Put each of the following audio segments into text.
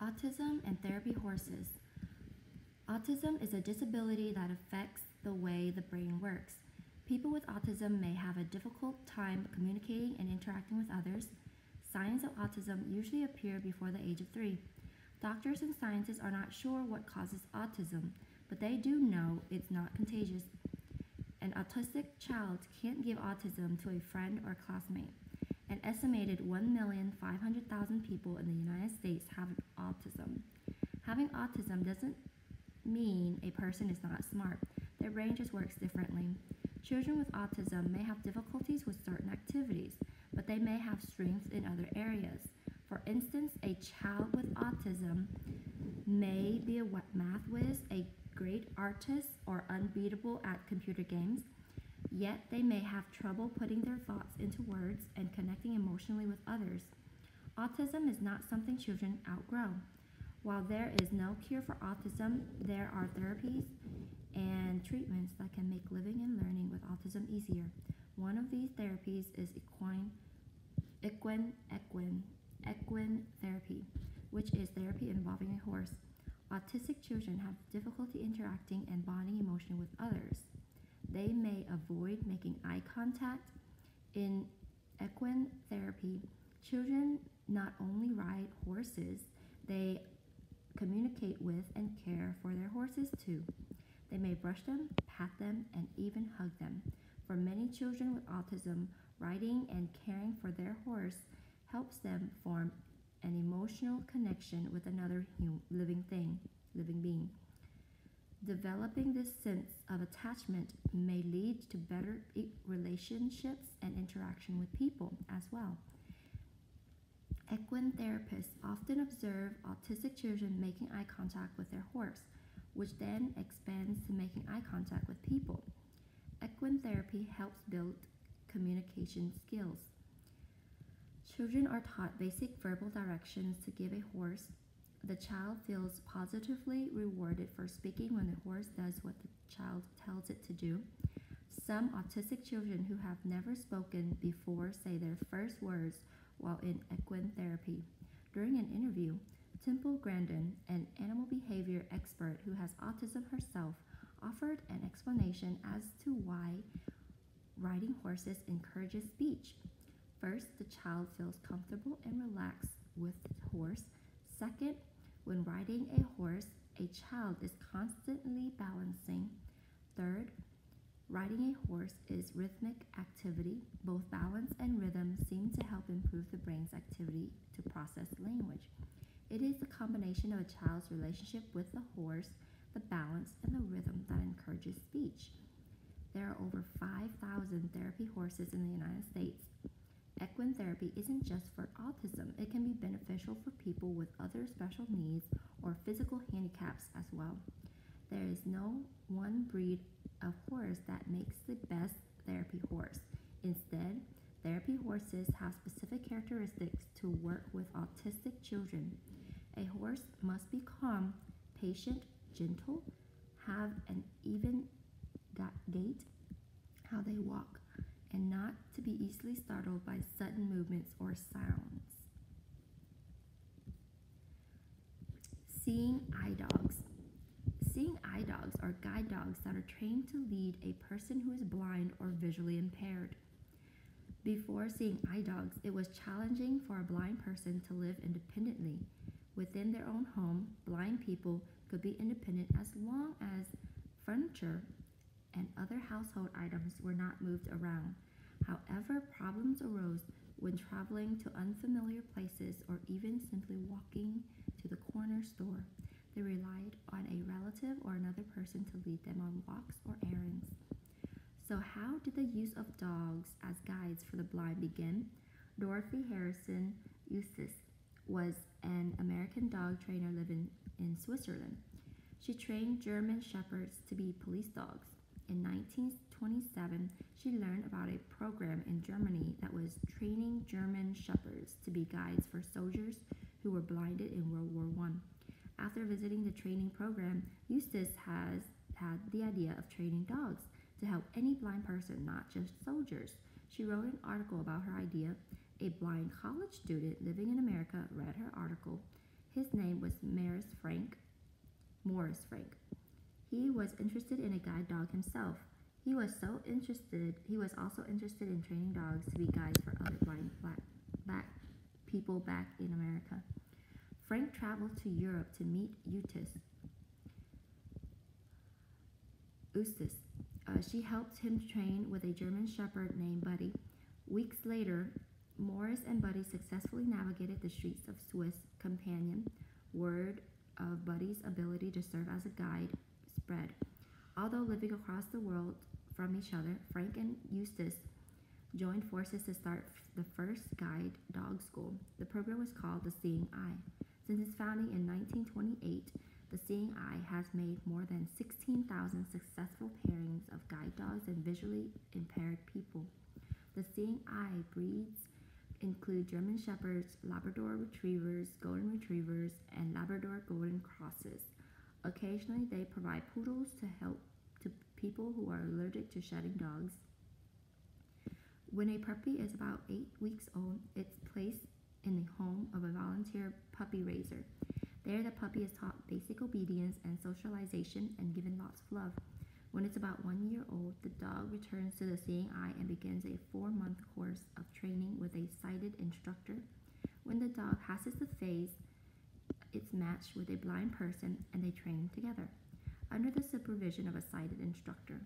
Autism and therapy horses. Autism is a disability that affects the way the brain works. People with autism may have a difficult time communicating and interacting with others. Signs of autism usually appear before the age of 3. Doctors and scientists are not sure what causes autism, but they do know it's not contagious. An autistic child can't give autism to a friend or classmate. An estimated 1,500,000 people in the United States have autism. Having autism doesn't mean a person is not smart. Their brain just works differently. Children with autism may have difficulties with certain activities, but they may have strengths in other areas. For instance, a child with autism may be a math whiz, a great artist, or unbeatable at computer games, yet they may have trouble putting their thoughts into words and connecting emotionally with others. Autism is not something children outgrow. While there is no cure for autism, there are therapies and treatments that can make living and learning with autism easier. One of these therapies is equine therapy, which is therapy involving a horse. Autistic children have difficulty interacting and bonding emotionally with others. They may avoid making eye contact. In equine therapy, children not only ride horses, they communicate with and care for their horses too. They may brush them, pat them, and even hug them. For many children with autism, riding and caring for their horse helps them form an emotional connection with another living being. Developing this sense of attachment may lead to better relationships and interaction with people as well. Equine therapists often observe autistic children making eye contact with their horse, which then expands to making eye contact with people. Equine therapy helps build communication skills. Children are taught basic verbal directions to give a horse. The child feels positively rewarded for speaking when the horse does what the child tells it to do. Some autistic children who have never spoken before say their first words while in equine therapy. During an interview, Temple Grandin, an animal behavior expert who has autism herself, offered an explanation as to why riding horses encourages speech. First, the child feels comfortable and relaxed with the horse. Second, when riding a horse, a child is constantly balancing. Third, riding a horse is rhythmic activity. Both balance and rhythm seem to help improve the brain's activity to process language. It is the combination of a child's relationship with the horse, the balance, and the rhythm that encourages speech. There are over 5,000 therapy horses in the United States. Equine therapy isn't just for autism. It can be beneficial for people with other special needs or physical handicaps as well. There is no one breed of horse that makes the best therapy horse. Instead, therapy horses have specific characteristics to work with autistic children. A horse must be calm, patient, gentle, have an even gait, how they walk, and not to be easily startled by sudden movements or sounds. Seeing eye dogs. Seeing eye dogs are guide dogs that are trained to lead a person who is blind or visually impaired. Before seeing eye dogs, it was challenging for a blind person to live independently. Within their own home, blind people could be independent as long as furniture and other household items were not moved around. However, problems arose when traveling to unfamiliar places or even simply walking to the corner store. They relied on a relative or another person to lead them on walks or errands. So how did the use of dogs as guides for the blind begin? Dorothy Harrison Eustace was an American dog trainer living in Switzerland. She trained German shepherds to be police dogs. In 1927, she learned about a program in Germany that was training German shepherds to be guides for soldiers who were blinded in World War I. After visiting the training program, Eustace has had the idea of training dogs to help any blind person, not just soldiers. She wrote an article about her idea. A blind college student living in America read her article. His name was horse, Frank. He was interested in a guide dog himself. He was also interested in training dogs to be guides for other blind black people back in America. Frank traveled to Europe to meet Eustace. She helped him train with a German shepherd named Buddy. Weeks later, Morris and Buddy successfully navigated the streets of Swiss Companion. Word of Buddy's ability to serve as a guide spread. Although living across the world from each other, Frank and Eustace joined forces to start the first guide dog school. The program was called the Seeing Eye. Since its founding in 1928, the Seeing Eye has made more than 16,000 successful pairings of guide dogs and visually impaired people. The Seeing Eye breeds include German Shepherds, Labrador Retrievers, Golden Retrievers, and Labrador Golden Crosses. Occasionally, they provide poodles to help to people who are allergic to shedding dogs. When a puppy is about 8 weeks old, it's placed in the home of a volunteer puppy raiser. There, the puppy is taught basic obedience and socialization and given lots of love. When it's about 1 year old, the dog returns to the Seeing Eye and begins a 4-month course of training with a sighted instructor. When the dog passes the phase, it's matched with a blind person and they train together under the supervision of a sighted instructor.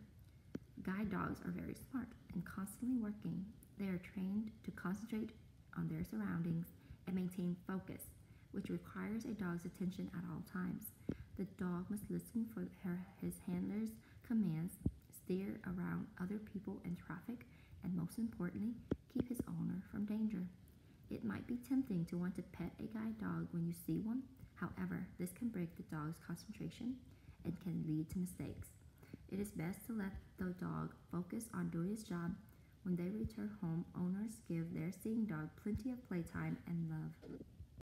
Guide dogs are very smart and constantly working. They are trained to concentrate on their surroundings and maintain focus, which requires a dog's attention at all times. The dog must listen for his handler's commands, steer around other people and traffic, and most importantly, keep his owner from danger. It might be tempting to want to pet a guide dog when you see one. However, this can break the dog's concentration and can lead to mistakes. It is best to let the dog focus on doing its job. When they return home, owners give their seeing dog plenty of playtime and love.